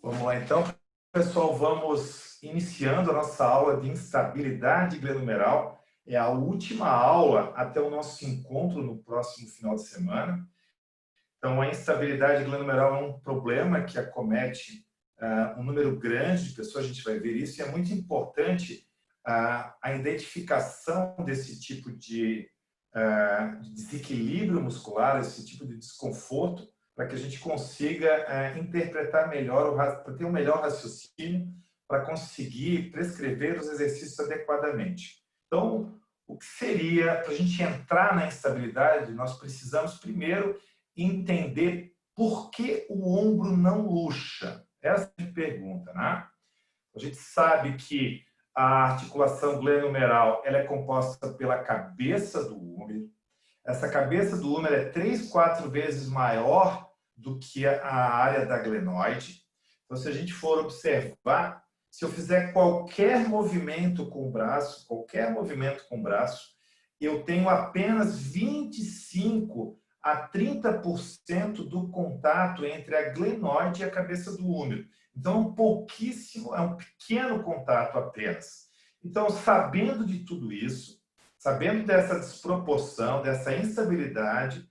Vamos lá, então, pessoal, vamos iniciando a nossa aula de instabilidade glenumeral. É a última aula até o nosso encontro no próximo final de semana. Então, a instabilidade glenumeral é um problema que acomete um número grande de pessoas, a gente vai ver isso, e é muito importante a identificação desse tipo de desequilíbrio muscular, esse tipo de desconforto, para que a gente consiga interpretar melhor, para ter um melhor raciocínio, para conseguir prescrever os exercícios adequadamente. Então, o que seria, para a gente entrar na instabilidade, nós precisamos primeiro entender por que o ombro não luxa. Essa é a pergunta, né? A gente sabe que a articulação glenohumeral ela é composta pela cabeça do húmero. Essa cabeça do húmero é 3, 4 vezes maior do que a área da glenoide. Então, se a gente for observar, se eu fizer qualquer movimento com o braço, eu tenho apenas 25 a 30% do contato entre a glenoide e a cabeça do húmero. Então, é um pequeno contato apenas. Então, sabendo de tudo isso, sabendo dessa desproporção, dessa instabilidade,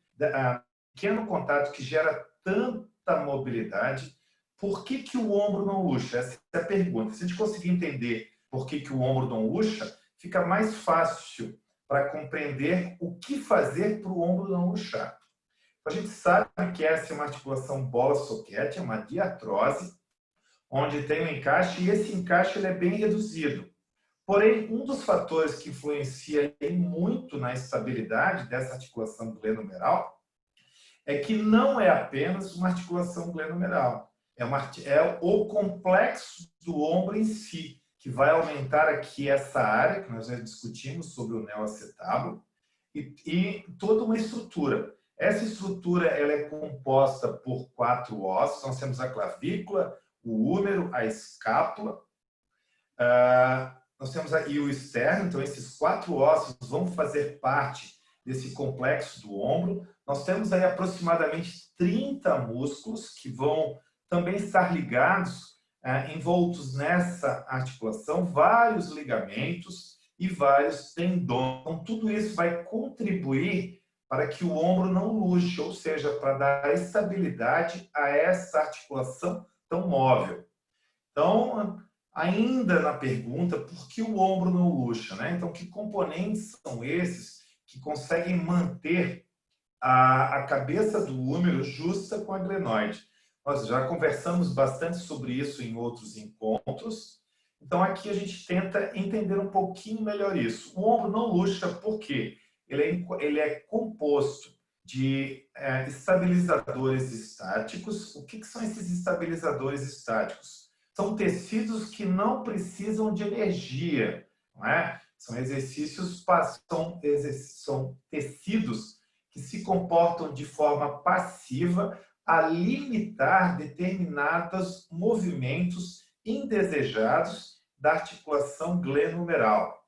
pequeno contato que gera tanta mobilidade, por que o ombro não luxa? Essa é a pergunta. Se a gente conseguir entender por que o ombro não luxa, fica mais fácil para compreender o que fazer para o ombro não luxar. A gente sabe que essa é uma articulação bola-soquete, é uma diartrose, onde tem um encaixe, e esse encaixe ele é bem reduzido. Porém, um dos fatores que influencia muito na estabilidade dessa articulação glenohumeral é que não é apenas uma articulação glenohumeral, é o complexo do ombro em si, que vai aumentar aqui essa área, que nós já discutimos sobre o neoacetábulo, e toda uma estrutura. Essa estrutura ela é composta por 4 ossos, nós temos a clavícula, o húmero, a escápula, nós temos aí o externo, então esses 4 ossos vão fazer parte desse complexo do ombro. Nós temos aí aproximadamente 30 músculos que vão também estar ligados, envoltos nessa articulação, vários ligamentos e vários tendões. Então, tudo isso vai contribuir para que o ombro não luxe, ou seja, para dar estabilidade a essa articulação tão móvel. Então, ainda na pergunta, por que o ombro não luxa, né? Então, que componentes são esses que conseguem manter a cabeça do húmero justa com a glenoide? Nós já conversamos bastante sobre isso em outros encontros. Então, aqui a gente tenta entender um pouquinho melhor isso. O ombro não luxa por quê? Ele é composto de estabilizadores estáticos. O que são esses estabilizadores estáticos? São tecidos que não precisam de energia, não é? São tecidos que se comportam de forma passiva a limitar determinados movimentos indesejados da articulação glenohumeral.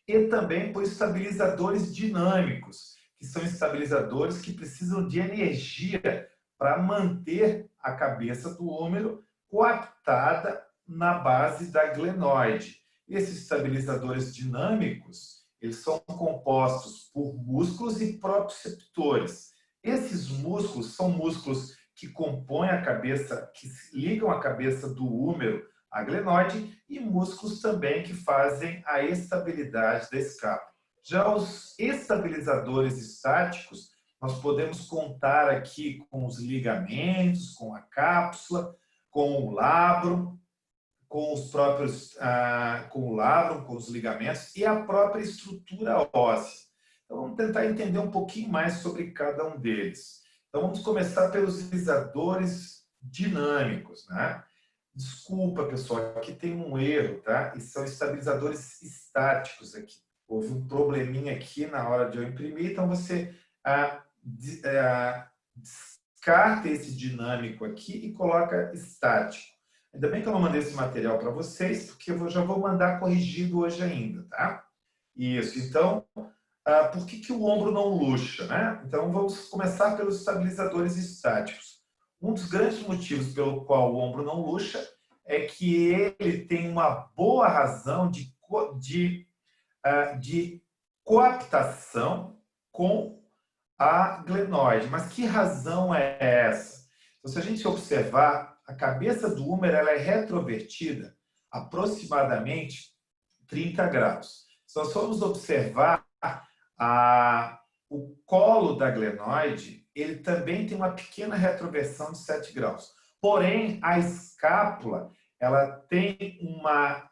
E também por estabilizadores dinâmicos, que são estabilizadores que precisam de energia para manter a cabeça do húmero coaptada na base da glenoide. Esses estabilizadores dinâmicos, eles são compostos por músculos e proprioceptores. Esses músculos são músculos que compõem a cabeça, que ligam a cabeça do húmero à glenoide, e músculos também que fazem a estabilidade da escápula. Já os estabilizadores estáticos, nós podemos contar aqui com os ligamentos, com a cápsula, com o labrum, com os próprios, com o labrum, com os ligamentos e a própria estrutura óssea. Então, vamos tentar entender um pouquinho mais sobre cada um deles. Então, vamos começar pelos estabilizadores dinâmicos, né? Desculpa, pessoal, aqui tem um erro, tá? E são estabilizadores estáticos aqui. Houve um probleminha aqui na hora de eu imprimir, então você descarta esse dinâmico aqui e coloca estático. Ainda bem que eu não mandei esse material para vocês, porque eu já vou mandar corrigido hoje ainda, tá? Isso, então, por que o ombro não luxa, né? Então, vamos começar pelos estabilizadores estáticos. Um dos grandes motivos pelo qual o ombro não luxa é que ele tem uma boa razão de coaptação com a glenoide. Mas que razão é essa? Então, se a gente observar, a cabeça do húmero ela é retrovertida aproximadamente 30 graus. Se nós formos observar o colo da glenoide, ele também tem uma pequena retroversão de 7 graus. Porém, a escápula ela tem uma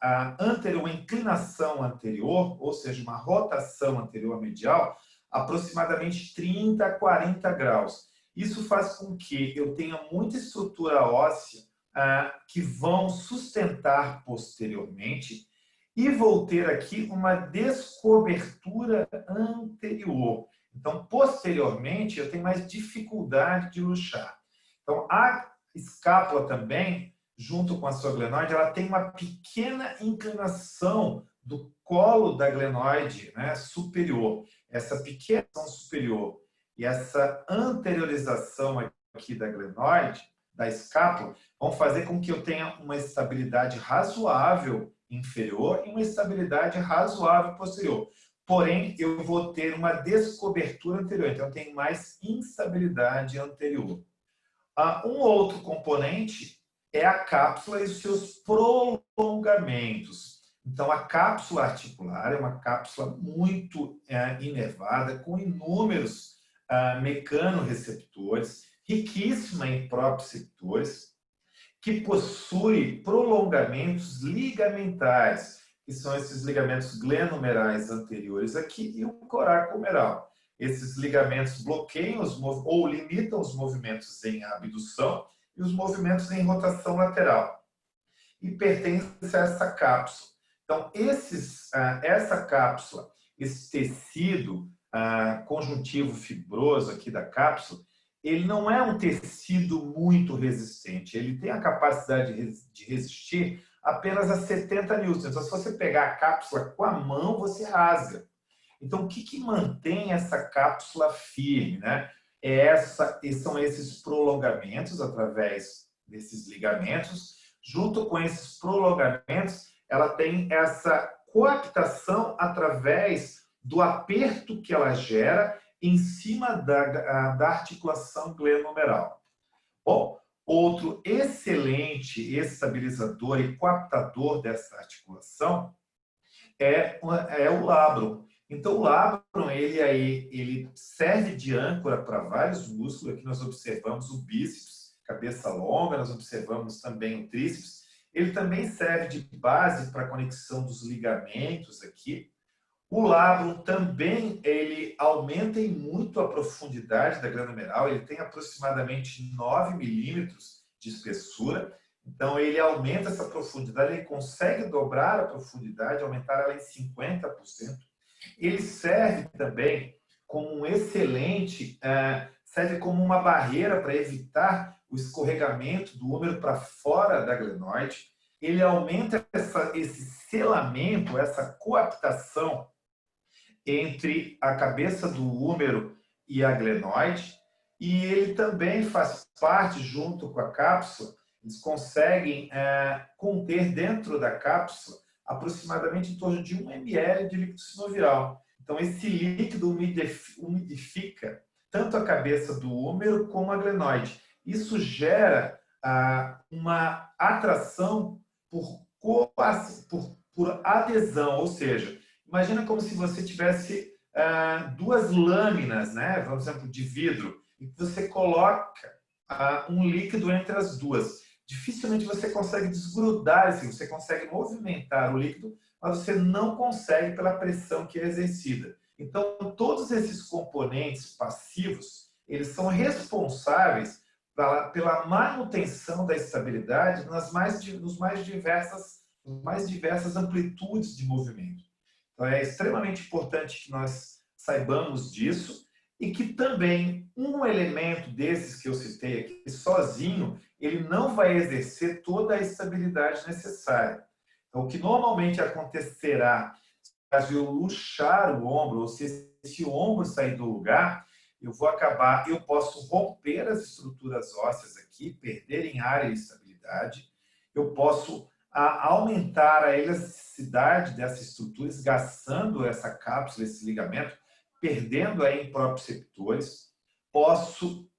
inclinação anterior, ou seja, uma rotação anterior medial, aproximadamente 30 a 40 graus. Isso faz com que eu tenha muita estrutura óssea que vão sustentar posteriormente e vou ter aqui uma descobertura anterior. Então, posteriormente, eu tenho mais dificuldade de luxar. Então, a escápula também, junto com a sua glenoide, ela tem uma pequena inclinação do colo da glenoide, né, superior. Essa pequena superior e essa anteriorização aqui da glenoide, da escápula, vão fazer com que eu tenha uma estabilidade razoável inferior e uma estabilidade razoável posterior. Porém, eu vou ter uma descobertura anterior, então eu tenho mais instabilidade anterior. Um outro componente é a cápsula e os seus prolongamentos. Então, a cápsula articular é uma cápsula muito inervada, com inúmeros mecanorreceptores, riquíssima em proprioceptores, que possui prolongamentos ligamentares, que são esses ligamentos glenomerais anteriores aqui e o coracomeral. Esses ligamentos bloqueiam ou limitam os movimentos em abdução e os movimentos em rotação lateral. E pertence a essa cápsula. Então, essa cápsula, esse tecido conjuntivo fibroso aqui da cápsula, ele não é um tecido muito resistente. Ele tem a capacidade de resistir apenas a 70 newtons. Então, se você pegar a cápsula com a mão, você rasga. Então, o que mantém essa cápsula firme, né? São esses prolongamentos através desses ligamentos. Junto com esses prolongamentos, ela tem essa coaptação através do aperto que ela gera em cima da articulação glenomeral. Bom, outro excelente estabilizador e coaptador dessa articulação é o labrum. Então, o labrum, ele serve de âncora para vários músculos. Aqui nós observamos o bíceps, cabeça longa, nós observamos também o tríceps. Ele também serve de base para a conexão dos ligamentos aqui. O labrum também, ele aumenta em muito a profundidade da glenomeral. Ele tem aproximadamente 9 milímetros de espessura. Então, ele aumenta essa profundidade, ele consegue dobrar a profundidade, aumentar ela em 50%. Ele serve também como um excelente, serve como uma barreira para evitar o escorregamento do húmero para fora da glenoide. Ele aumenta esse selamento, essa coaptação entre a cabeça do húmero e a glenoide. E ele também faz parte, junto com a cápsula, eles conseguem conter dentro da cápsula aproximadamente em torno de 1 ml de líquido sinovial. Então, esse líquido umidifica tanto a cabeça do húmero como a glenoide. Isso gera uma atração por adesão, ou seja, imagina como se você tivesse duas lâminas, né, vamos exemplo, de vidro, e você coloca um líquido entre as duas. Dificilmente você consegue desgrudar esse, você consegue movimentar o líquido, mas você não consegue pela pressão que é exercida. Então, todos esses componentes passivos, eles são responsáveis pela manutenção da estabilidade nas mais diversas amplitudes de movimento. Então, é extremamente importante que nós saibamos disso e que também um elemento desses que eu citei aqui, sozinho, ele não vai exercer toda a estabilidade necessária. Então, o que normalmente acontecerá se eu luxar o ombro, ou se esse ombro sair do lugar, eu posso romper as estruturas ósseas aqui, perder em área e estabilidade, eu posso aumentar a elasticidade dessa estrutura, esgaçando essa cápsula, esse ligamento, perdendo aí em proprioceptores, posso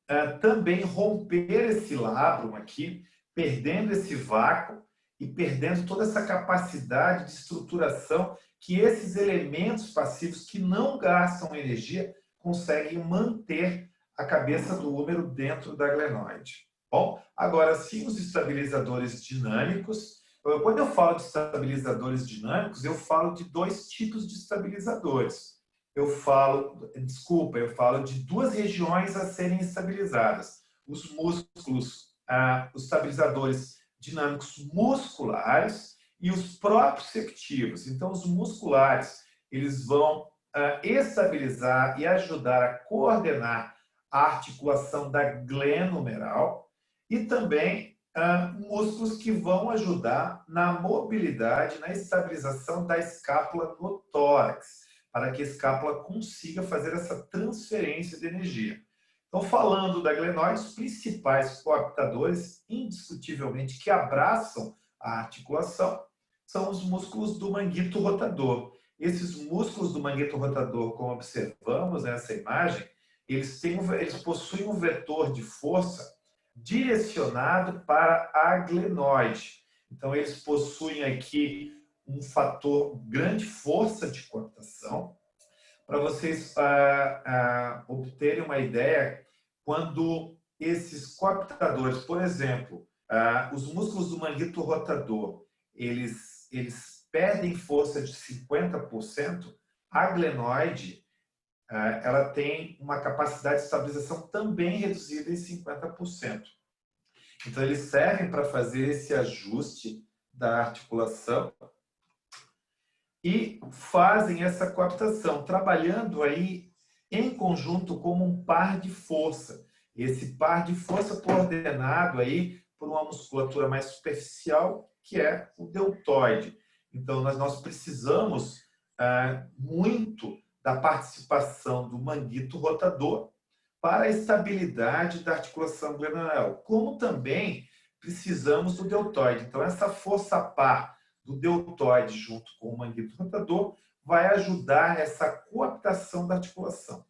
também romper esse labrum aqui, perdendo esse vácuo e perdendo toda essa capacidade de estruturação que esses elementos passivos que não gastam energia conseguem manter a cabeça do húmero dentro da glenoide. Bom, agora sim, os estabilizadores dinâmicos. Quando eu falo de estabilizadores dinâmicos, eu falo de dois tipos de estabilizadores. Eu falo de duas regiões a serem estabilizadas. Os músculos, os estabilizadores dinâmicos musculares e os proprioceptivos. Então, os musculares, eles vão estabilizar e ajudar a coordenar a articulação da glenohumeral e também músculos que vão ajudar na mobilidade, na estabilização da escápula no tórax, para que a escápula consiga fazer essa transferência de energia. Então, falando da glenoide, os principais coaptadores, indiscutivelmente, que abraçam a articulação, são os músculos do manguito rotador. Esses músculos do manguito rotador, como observamos nessa imagem, eles possuem um vetor de força direcionado para a glenoide. Então, eles possuem aqui um fator grande força de coaptação. Para vocês obterem uma ideia, quando esses coaptadores, por exemplo, os músculos do manguito rotador, eles perdem força de 50%, a glenoide ela tem uma capacidade de estabilização também reduzida em 50%. Então, eles servem para fazer esse ajuste da articulação e fazem essa coaptação, trabalhando aí em conjunto como um par de força. Esse par de força coordenado aí por uma musculatura mais superficial, que é o deltoide. Então, nós precisamos muito da participação do manguito rotador para a estabilidade da articulação glenohumeral, como também precisamos do deltoide. Então, essa força par do deltoide junto com o manguito rotador vai ajudar essa coaptação da articulação.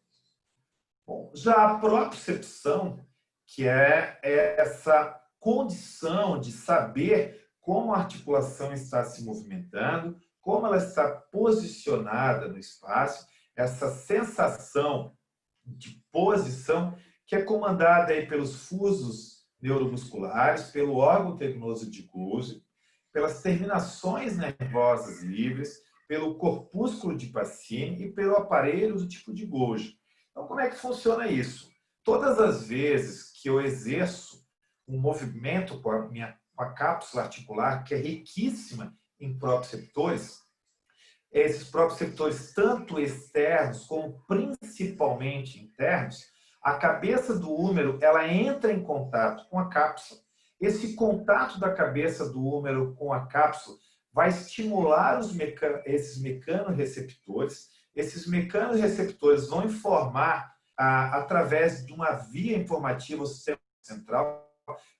Bom, já a propriocepção, que é essa condição de saber como a articulação está se movimentando, como ela está posicionada no espaço, essa sensação de posição que é comandada aí pelos fusos neuromusculares, pelo órgão tegnoso de Golgi, pelas terminações nervosas livres, pelo corpúsculo de Pacini e pelo aparelho do tipo de Golgi. Então, como é que funciona isso? Todas as vezes que eu exerço um movimento com a cápsula articular, que é riquíssima em proprioceptores, esses proprioceptores, tanto externos como principalmente internos, a cabeça do húmero ela entra em contato com a cápsula. Esse contato da cabeça do húmero com a cápsula vai estimular esses mecanorreceptores. Esses mecanorreceptores vão informar, através de uma via informativa ao sistema central,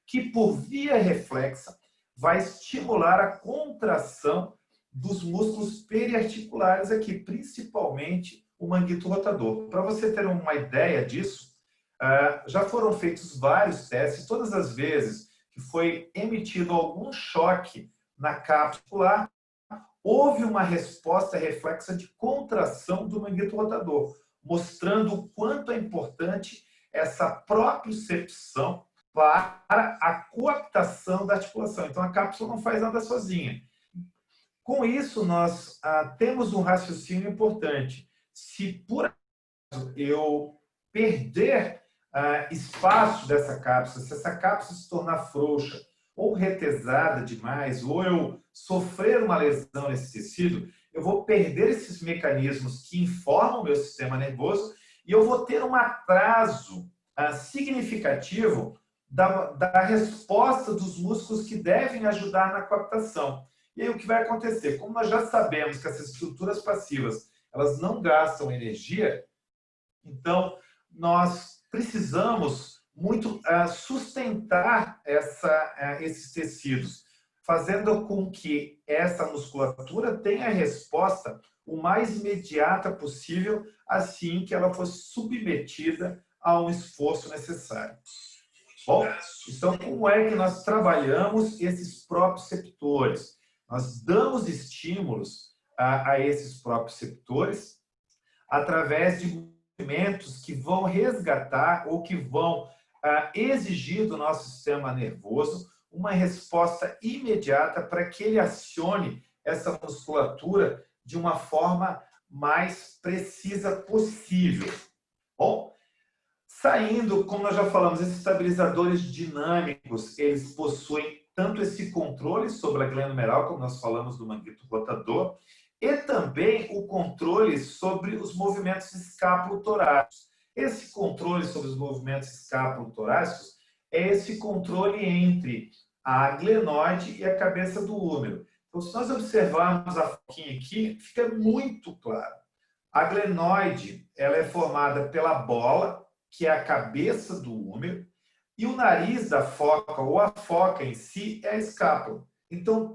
que por via reflexa vai estimular a contração dos músculos periarticulares aqui, principalmente o manguito rotador. Para você ter uma ideia disso, já foram feitos vários testes, todas as vezes que foi emitido algum choque na cápsula, houve uma resposta reflexa de contração do manguito rotador, mostrando o quanto é importante essa propriocepção para a coaptação da articulação. Então, a cápsula não faz nada sozinha. Com isso, nós temos um raciocínio importante. Se, por acaso, eu perder espaço dessa cápsula, se essa cápsula se tornar frouxa ou retesada demais, ou eu sofrer uma lesão nesse tecido, eu vou perder esses mecanismos que informam o meu sistema nervoso e eu vou ter um atraso significativo da resposta dos músculos que devem ajudar na coaptação. E aí o que vai acontecer? Como nós já sabemos que essas estruturas passivas elas não gastam energia, então nós precisamos muito sustentar esses tecidos, fazendo com que essa musculatura tenha a resposta o mais imediata possível, assim que ela for submetida a um esforço necessário. Bom, então como é que nós trabalhamos esses proprioceptores? Nós damos estímulos a esses proprioceptores através de movimentos que vão resgatar ou que vão exigir do nosso sistema nervoso uma resposta imediata para que ele acione essa musculatura de uma forma mais precisa possível. Bom, saindo, como nós já falamos, esses estabilizadores dinâmicos, eles possuem tanto esse controle sobre a glenomeral, como nós falamos do manguito rotador, e também o controle sobre os movimentos escápulo-torácicos. Esse controle sobre os movimentos escápulo-torácicos é esse controle entre a glenoide e a cabeça do húmero. Então, se nós observarmos a foquinha aqui, fica muito claro. A glenoide, ela é formada pela bola, que é a cabeça do húmero, e o nariz da foca, ou a foca em si, é a escápula. Então,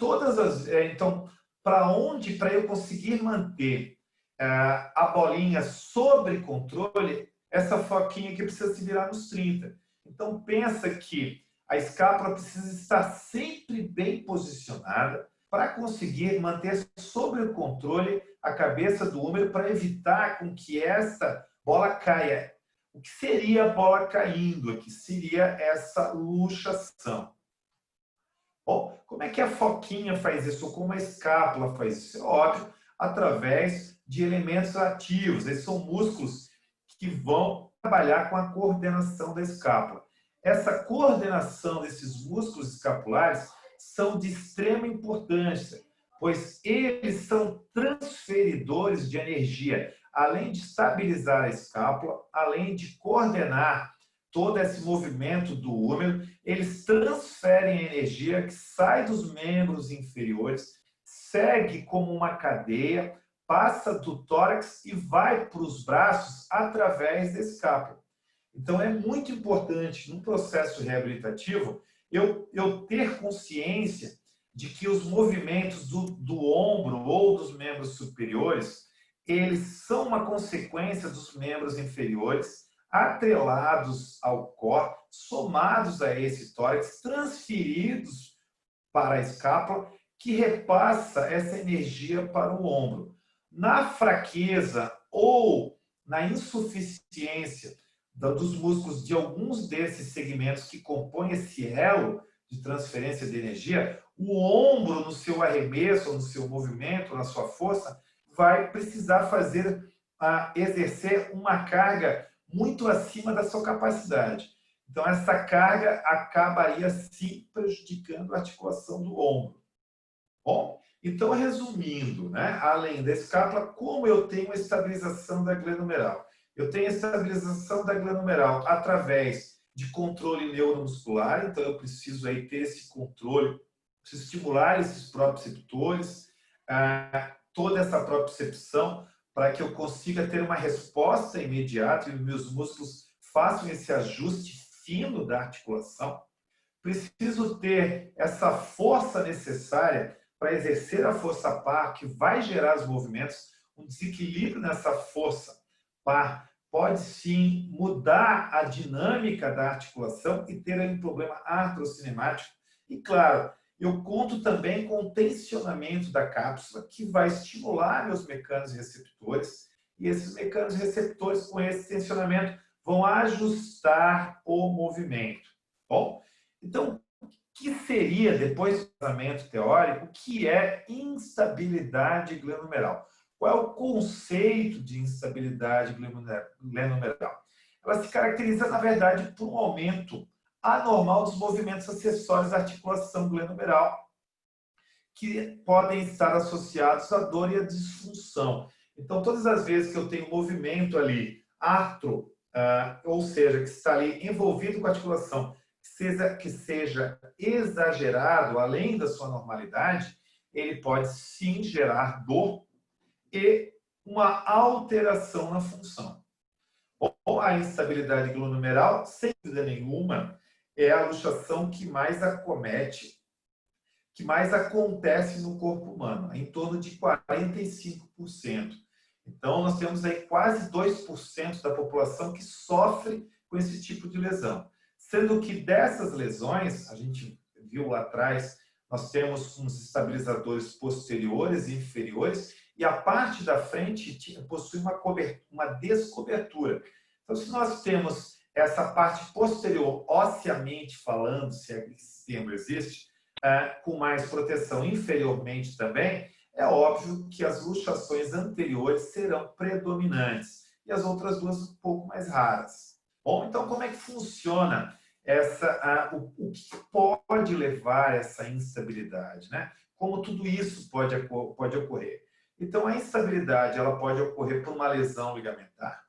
para eu conseguir manter a bolinha sob controle, essa foquinha aqui precisa se virar nos 30. Então, pensa que a escápula precisa estar sempre bem posicionada para conseguir manter sob o controle a cabeça do húmero para evitar com que essa bola caia. O que seria a bola caindo aqui? Seria essa luxação. Bom, como é que a foquinha faz isso? Ou como a escápula faz isso? É óbvio, através de elementos ativos. Esses são músculos que vão trabalhar com a coordenação da escápula. Essa coordenação desses músculos escapulares são de extrema importância, pois eles são transferidores de energia, além de estabilizar a escápula, além de coordenar todo esse movimento do húmero, eles transferem a energia que sai dos membros inferiores, segue como uma cadeia, passa do tórax e vai para os braços através da escápula. Então, é muito importante, no processo reabilitativo, eu ter consciência de que os movimentos do ombro ou dos membros superiores, eles são uma consequência dos membros inferiores, atrelados ao core, somados a esse tórax, transferidos para a escápula, que repassa essa energia para o ombro. Na fraqueza ou na insuficiência dos músculos de alguns desses segmentos que compõem esse elo de transferência de energia, o ombro, no seu arremesso, no seu movimento, na sua força, vai precisar exercer uma carga muito acima da sua capacidade. Então, essa carga acabaria, sim, prejudicando a articulação do ombro. Bom, então, resumindo, né, além da escápula, como eu tenho a estabilização da glenomeral? Eu tenho a estabilização da glenomeral através de controle neuromuscular, então eu preciso aí ter esse controle, preciso estimular esses proprioceptores, toda essa propriocepção, para que eu consiga ter uma resposta imediata e os meus músculos façam esse ajuste fino da articulação. Preciso ter essa força necessária para exercer a força par, que vai gerar os movimentos. Um desequilíbrio nessa força par pode sim mudar a dinâmica da articulação e ter aí um problema artrocinemático. E claro, eu conto também com o tensionamento da cápsula, que vai estimular meus mecanos receptores, e esses mecanos receptores, com esse tensionamento, vão ajustar o movimento. Bom, então, o que seria, depois do tratamento teórico, o que é instabilidade glenomeral? Qual é o conceito de instabilidade glenomeral? Ela se caracteriza, na verdade, por um aumento anormal dos movimentos acessórios da articulação glenomeral, que podem estar associados à dor e à disfunção. Então, todas as vezes que eu tenho movimento ali, ou seja, que está ali envolvido com a articulação, que seja exagerado, além da sua normalidade, ele pode sim gerar dor e uma alteração na função. Bom, Bom, a instabilidade glomerular, sem dúvida nenhuma, é a luxação que mais acomete, que mais acontece no corpo humano, em torno de 45%. Então, nós temos aí quase 2% da população que sofre com esse tipo de lesão. Sendo que dessas lesões, a gente viu lá atrás, nós temos uns estabilizadores posteriores e inferiores, e a parte da frente possui uma descobertura. Então, se nós temos essa parte posterior, osseamente falando, se esse termo existe, com mais proteção inferiormente também, é óbvio que as luxações anteriores serão predominantes e as outras duas um pouco mais raras. Bom, então como é que funciona o que pode levar a essa instabilidade, né? Como tudo isso pode ocorrer? Então, a instabilidade ela pode ocorrer por uma lesão ligamentar.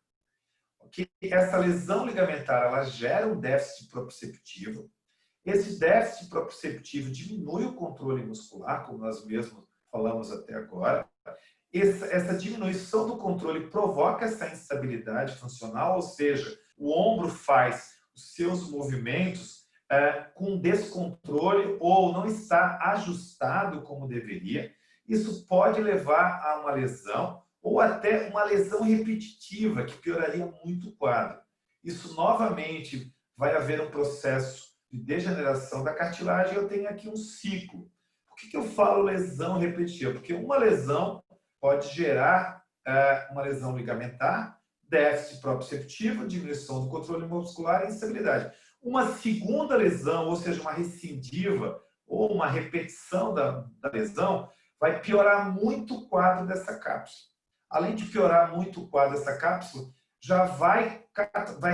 Okay? Essa lesão ligamentar ela gera um déficit proprioceptivo. Esse déficit proprioceptivo diminui o controle muscular, como nós mesmos falamos até agora. Essa diminuição do controle provoca essa instabilidade funcional, ou seja, o ombro faz os seus movimentos com descontrole ou não está ajustado como deveria. Isso pode levar a uma lesão ou até uma lesão repetitiva, que pioraria muito o quadro. Isso, novamente, vai haver um processo de degeneração da cartilagem. Eu tenho aqui um ciclo. Por que eu falo lesão repetitiva? Porque uma lesão pode gerar uma lesão ligamentar, déficit proprioceptivo, diminuição do controle muscular e instabilidade. Uma segunda lesão, ou seja, uma recidiva ou uma repetição da lesão, vai piorar muito o quadro dessa cápsula. Além de piorar muito o quadro dessa cápsula, já vai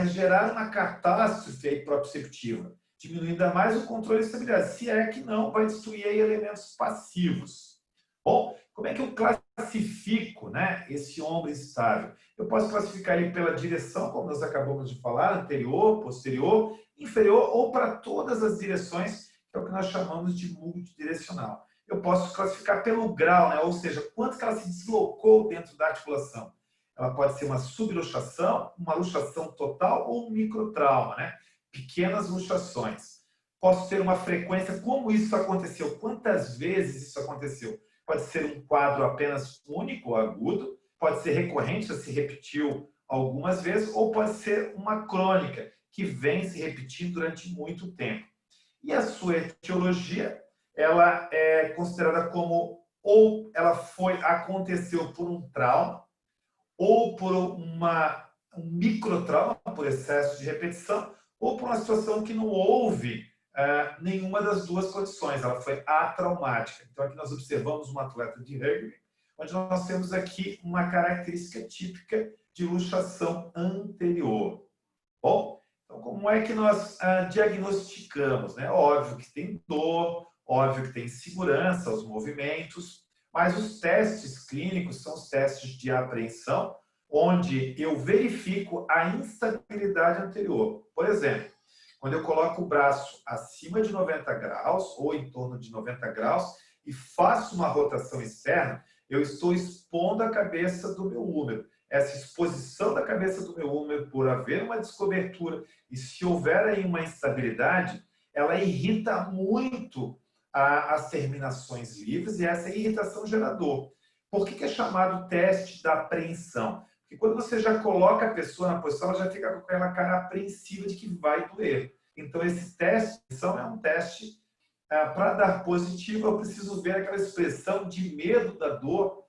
gerar uma catástrofe aí proprioceptiva, diminuindo ainda mais o controle e estabilidade. Se é que não, vai destruir aí elementos passivos. Bom, como é que eu classifico, né, esse ombro instável? Eu posso classificar ele pela direção, como nós acabamos de falar, anterior, posterior, inferior, ou para todas as direções, que é o que nós chamamos de multidirecional. Eu posso classificar pelo grau, né, ou seja, quanto que ela se deslocou dentro da articulação. Ela pode ser uma subluxação, uma luxação total ou um microtrauma, né? Pequenas luxações. Posso ter uma frequência, como isso aconteceu, quantas vezes isso aconteceu. Pode ser um quadro apenas único ou agudo, pode ser recorrente, já se repetiu algumas vezes, ou pode ser uma crônica, que vem se repetindo durante muito tempo. E a sua etiologia, ela é considerada como, ou ela aconteceu por um trauma, ou por um microtrauma, por excesso de repetição, ou por uma situação que não houve nenhuma das duas condições, ela foi atraumática. Então, aqui nós observamos uma atleta de rugby, onde nós temos aqui uma característica típica de luxação anterior. Bom, então como é que nós diagnosticamos, né? Óbvio que tem dor, óbvio que tem segurança aos movimentos, mas os testes clínicos são os testes de apreensão, onde eu verifico a instabilidade anterior. Por exemplo, quando eu coloco o braço acima de 90 graus ou em torno de 90 graus e faço uma rotação externa, eu estou expondo a cabeça do meu húmero. Essa exposição da cabeça do meu húmero por haver uma descobertura e se houver aí uma instabilidade, ela irrita muito as terminações livres e essa irritação gera dor. Por que é chamado teste da apreensão? Porque quando você já coloca a pessoa na posição, ela já fica com aquela cara apreensiva de que vai doer. Então, esse teste é um teste para dar positivo, eu preciso ver aquela expressão de medo da dor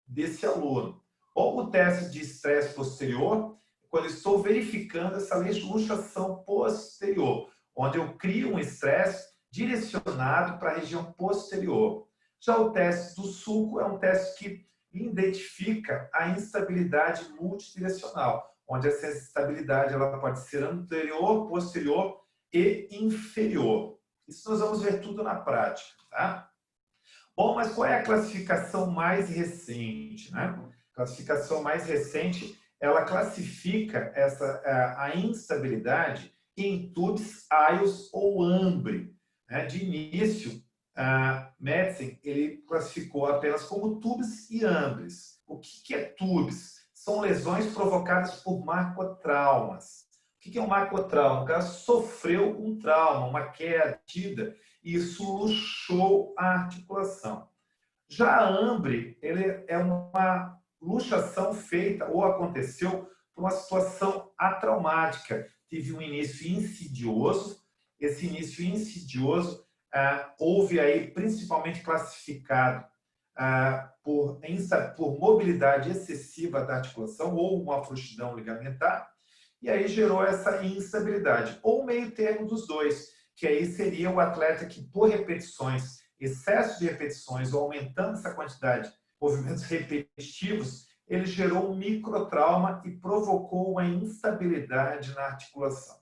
desse aluno. Ou o teste de estresse posterior, quando eu estou verificando essa luxação posterior, onde eu crio um estresse direcionado para a região posterior. Já o teste do sulco é um teste que identifica a instabilidade multidirecional, onde essa instabilidade ela pode ser anterior, posterior e inferior. Isso nós vamos ver tudo na prática, tá? Bom, mas qual é a classificação mais recente, né? A classificação mais recente, ela classifica a instabilidade em TUBS, IOS ou AMBRE. Né? De início, Metzen ele classificou apenas como TUBS e AMBRES. O que é TUBS? são lesões provocadas por macrotraumas. O que é um macrotrauma? O cara sofreu um trauma, uma queda, e isso luxou a articulação. Já a hambre, ele é uma luxação feita ou aconteceu por uma situação atraumática. Teve um início insidioso. Esse início insidioso houve aí principalmente classificado por mobilidade excessiva da articulação ou uma frouxidão ligamentar, e aí gerou essa instabilidade, ou meio termo dos dois, que aí seria o atleta que, por repetições, excesso de repetições, ou aumentando essa quantidade de movimentos repetitivos, ele gerou um microtrauma e provocou uma instabilidade na articulação.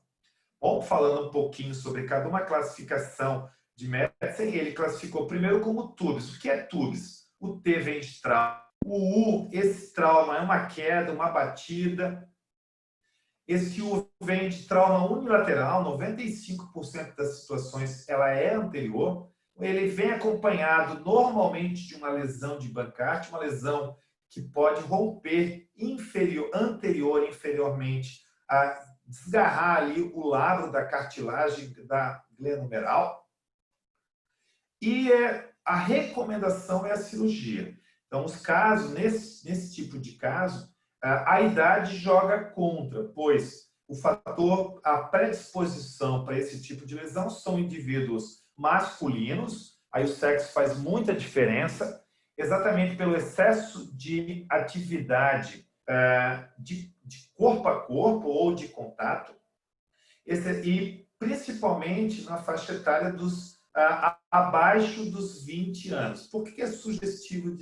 Bom, falando um pouquinho sobre cada uma classificação de Metzen, ele classificou primeiro como TUBS. O que é TUBS? O T vem de trauma. O U, esse trauma é uma queda, uma batida. Esse U vem de trauma unilateral, 95% das situações ela é anterior. Ele vem acompanhado normalmente de uma lesão de Bankart, uma lesão que pode romper inferiormente, a desgarrar ali o labro da cartilagem da glenohumeral. E a recomendação é a cirurgia. Então, os casos, nesse tipo de caso, a idade joga contra, pois a predisposição para esse tipo de lesão são indivíduos masculinos, aí o sexo faz muita diferença, exatamente pelo excesso de atividade de corpo a corpo ou de contato, e principalmente na faixa etária dos abaixo dos 20 anos. Por que é sugestivo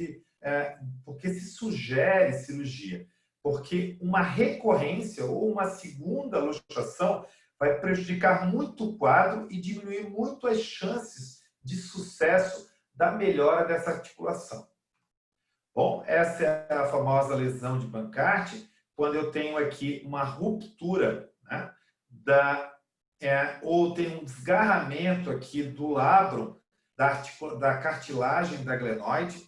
porque se sugere cirurgia? Porque uma recorrência ou uma segunda luxação vai prejudicar muito o quadro e diminuir muito as chances de sucesso da melhora dessa articulação. Bom, essa é a famosa lesão de Bankart, quando eu tenho aqui uma ruptura, né, ou tem um desgarramento aqui do labro da cartilagem da glenoide.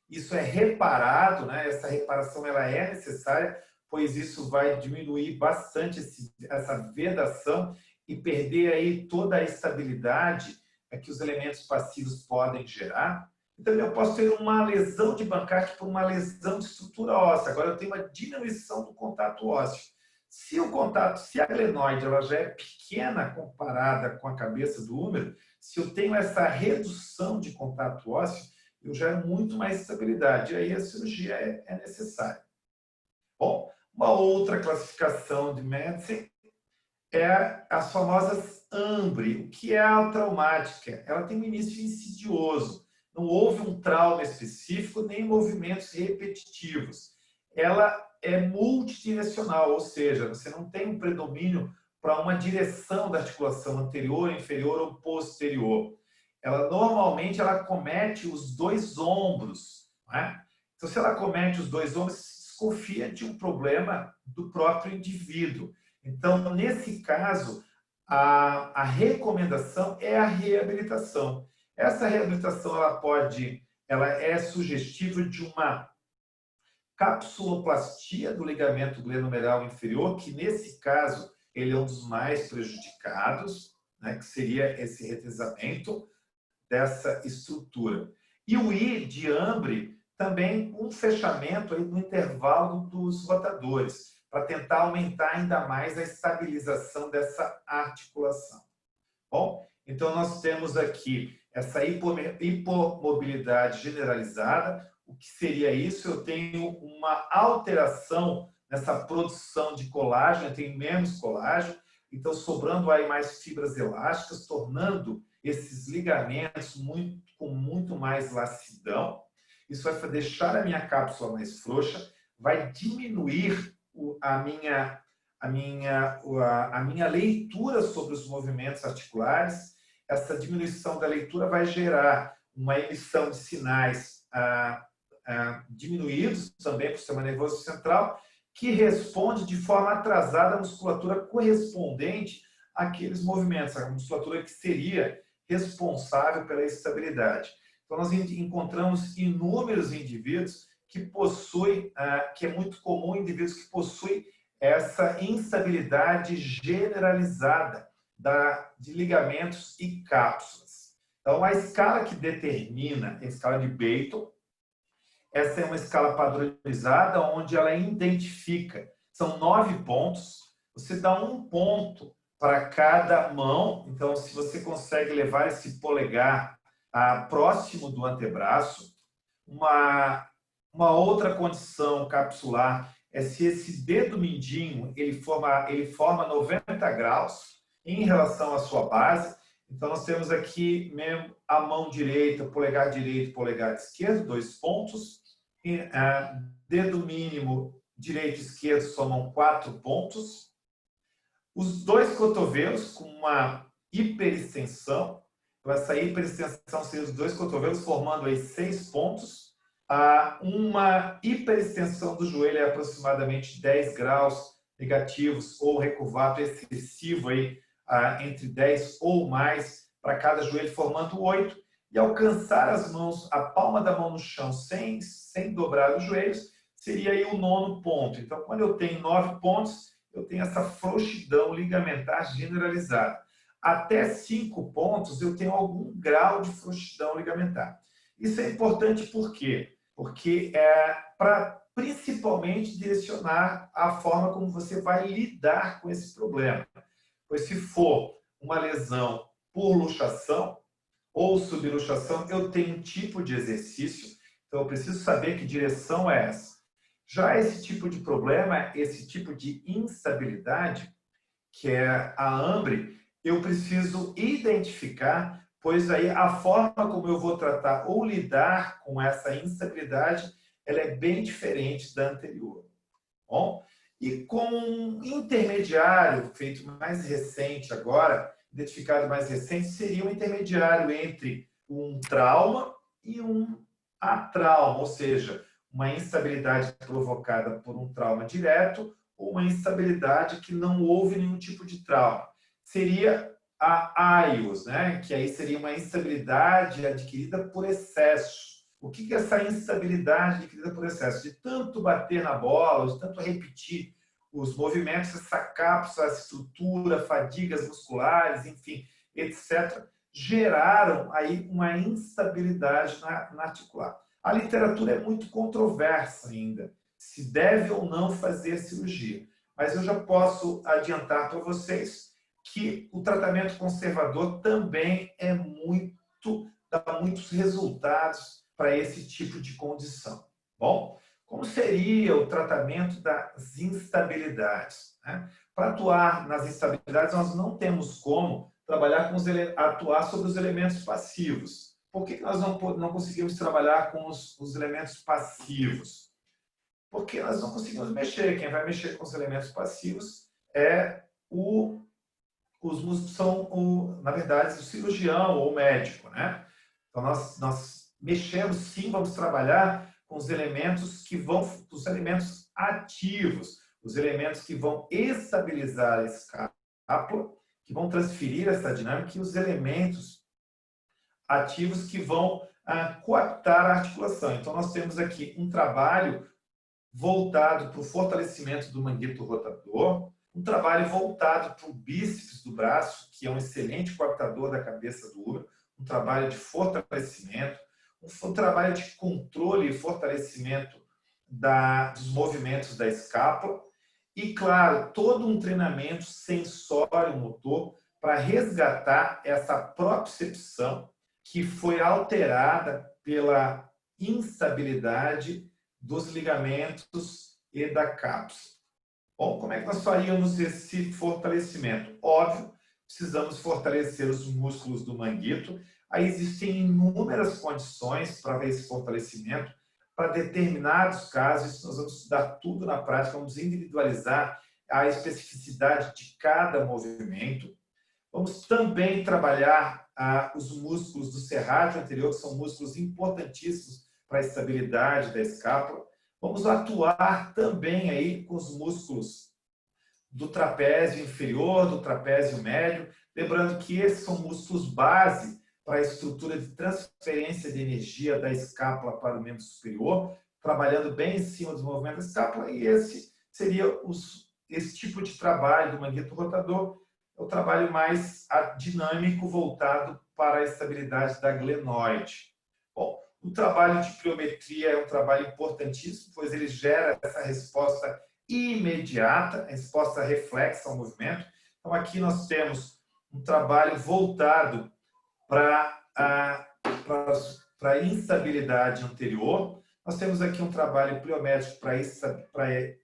Isso é reparado, né? Essa reparação ela é necessária, pois isso vai diminuir bastante essa vedação e perder aí toda a estabilidade que os elementos passivos podem gerar. Então, eu posso ter uma lesão de Bankart por uma lesão de estrutura óssea. Agora, eu tenho uma diminuição do contato ósseo. Se a glenoide ela já é pequena comparada com a cabeça do húmero, se eu tenho essa redução de contato ósseo, eu gero muito mais estabilidade. E aí a cirurgia é necessária. Bom, uma outra classificação de Metzen é as famosas hambre. O que é a traumática? Ela tem um início insidioso. Não houve um trauma específico, nem movimentos repetitivos. Ela é multidirecional, ou seja, você não tem um predomínio para uma direção da articulação anterior, inferior ou posterior. Ela normalmente comete os dois ombros, né? Então, se ela comete os dois ombros, se desconfia de um problema do próprio indivíduo. Então, nesse caso, a recomendação é a reabilitação. Essa reabilitação ela é sugestiva de uma capsuloplastia do ligamento glenohumeral inferior, que nesse caso ele é um dos mais prejudicados, né, que seria esse retesamento dessa estrutura. E o I de hambre também um fechamento aí no intervalo dos rotadores, para tentar aumentar ainda mais a estabilização dessa articulação. Bom, então nós temos aqui essa hipomobilidade generalizada. O que seria isso? Eu tenho uma alteração nessa produção de colágeno, eu tenho menos colágeno, então sobrando aí mais fibras elásticas, tornando esses ligamentos com muito mais laxidão. Isso vai deixar a minha cápsula mais frouxa, vai diminuir a minha leitura sobre os movimentos articulares. Essa diminuição da leitura vai gerar uma emissão de sinais diminuídos também por sistema nervoso central, que responde de forma atrasada à musculatura correspondente àqueles movimentos, a musculatura que seria responsável pela estabilidade. Então, nós encontramos inúmeros indivíduos que possui, que é muito comum em indivíduos que possuem essa instabilidade generalizada de ligamentos e cápsulas. Então, a escala que determina, a escala de Beighton, essa é uma escala padronizada onde ela identifica, são 9 pontos, você dá um ponto para cada mão, então se você consegue levar esse polegar próximo do antebraço, uma outra condição capsular é se esse dedo mindinho ele forma 90 graus em relação à sua base. Então, nós temos aqui mesmo a mão direita, polegar direito, polegar esquerdo, 2 pontos. E, dedo mínimo direito e esquerdo somam 4 pontos. Os 2 cotovelos com uma hiperextensão. Então, essa hiperextensão seria os 2 cotovelos formando aí 6 pontos. Uma hiperextensão do joelho é aproximadamente 10 graus negativos ou recurvado excessivo aí, entre 10 ou mais para cada joelho, formando 8, e alcançar as mãos, a palma da mão no chão sem dobrar os joelhos, seria aí o 9º ponto. Então, quando eu tenho 9 pontos, eu tenho essa frouxidão ligamentar generalizada. Até 5 pontos, eu tenho algum grau de frouxidão ligamentar. Isso é importante por quê? Porque é para principalmente direcionar a forma como você vai lidar com esse problema. Pois se for uma lesão por luxação ou subluxação, eu tenho um tipo de exercício, então eu preciso saber que direção é essa. Já esse tipo de problema, esse tipo de instabilidade, que é a hambre, eu preciso identificar, pois aí a forma como eu vou tratar ou lidar com essa instabilidade, ela é bem diferente da anterior. Bom? E com um intermediário feito mais recente agora, identificado mais recente, seria um intermediário entre um trauma e um atrauma, ou seja, uma instabilidade provocada por um trauma direto ou uma instabilidade que não houve nenhum tipo de trauma. Seria a AIOS, né? Que aí seria uma instabilidade adquirida por excesso. O que é essa instabilidade adquirida por excesso? De tanto bater na bola, de tanto repetir os movimentos, essa cápsula, essa estrutura, fadigas musculares, enfim, etc., geraram aí uma instabilidade na articular. A literatura é muito controversa ainda, se deve ou não fazer cirurgia. Mas eu já posso adiantar para vocês que o tratamento conservador também dá muitos resultados para esse tipo de condição. Bom, como seria o tratamento das instabilidades? Né? Para atuar nas instabilidades, nós não temos como trabalhar atuar sobre os elementos passivos. Por que nós não conseguimos trabalhar com os elementos passivos? Porque nós não conseguimos mexer. Quem vai mexer com os elementos passivos é os músculos são, na verdade, o cirurgião ou o médico, né? Então, nós mexemos, sim, vamos trabalhar com os elementos os elementos ativos, os elementos que vão estabilizar a escápula, que vão transferir essa dinâmica, e os elementos ativos que vão coaptar a articulação. Então, nós temos aqui um trabalho voltado para o fortalecimento do manguito rotador, um trabalho voltado para o bíceps do braço, que é um excelente coaptador da cabeça do úmero, um trabalho de fortalecimento, um trabalho de controle e fortalecimento dos movimentos da escápula e, claro, todo um treinamento sensório-motor para resgatar essa propriocepção que foi alterada pela instabilidade dos ligamentos e da cápsula. Bom, como é que nós faríamos esse fortalecimento? Óbvio, precisamos fortalecer os músculos do manguito. Aí existem inúmeras condições para esse fortalecimento. Para determinados casos, nós vamos estudar tudo na prática, vamos individualizar a especificidade de cada movimento. Vamos também trabalhar os músculos do serrátil anterior, que são músculos importantíssimos para a estabilidade da escápula. Vamos atuar também aí com os músculos do trapézio inferior, do trapézio médio, lembrando que esses são músculos base para a estrutura de transferência de energia da escápula para o membro superior, trabalhando bem em cima dos movimentos da escápula, e esse seria esse tipo de trabalho do manguito rotador, é o trabalho mais dinâmico voltado para a estabilidade da glenoide. Bom, o trabalho de pliometria é um trabalho importantíssimo, pois ele gera essa resposta imediata, resposta reflexa ao movimento. Então, aqui nós temos um trabalho voltado para a instabilidade anterior. Nós temos aqui um trabalho pliométrico para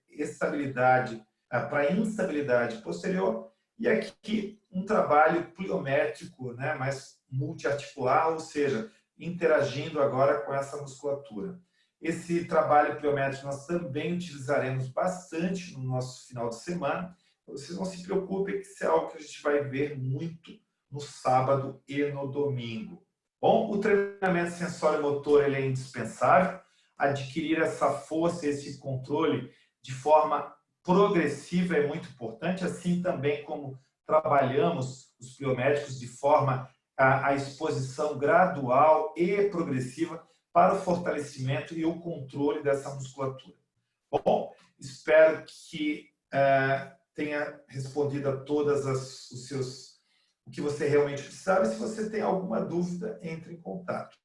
estabilidade, para instabilidade posterior, e aqui um trabalho pliométrico, né, mais multiarticular, ou seja, interagindo agora com essa musculatura. Esse trabalho pliométrico nós também utilizaremos bastante no nosso final de semana. Vocês não se preocupem que isso é algo que a gente vai ver muito no sábado e no domingo. Bom, o treinamento sensório-motor ele é indispensável. Adquirir essa força, esse controle de forma progressiva é muito importante, assim também como trabalhamos os pliométricos de forma a exposição gradual e progressiva para o fortalecimento e o controle dessa musculatura. Bom, espero que tenha respondido a todas o que você realmente precisava. E se você tem alguma dúvida, entre em contato.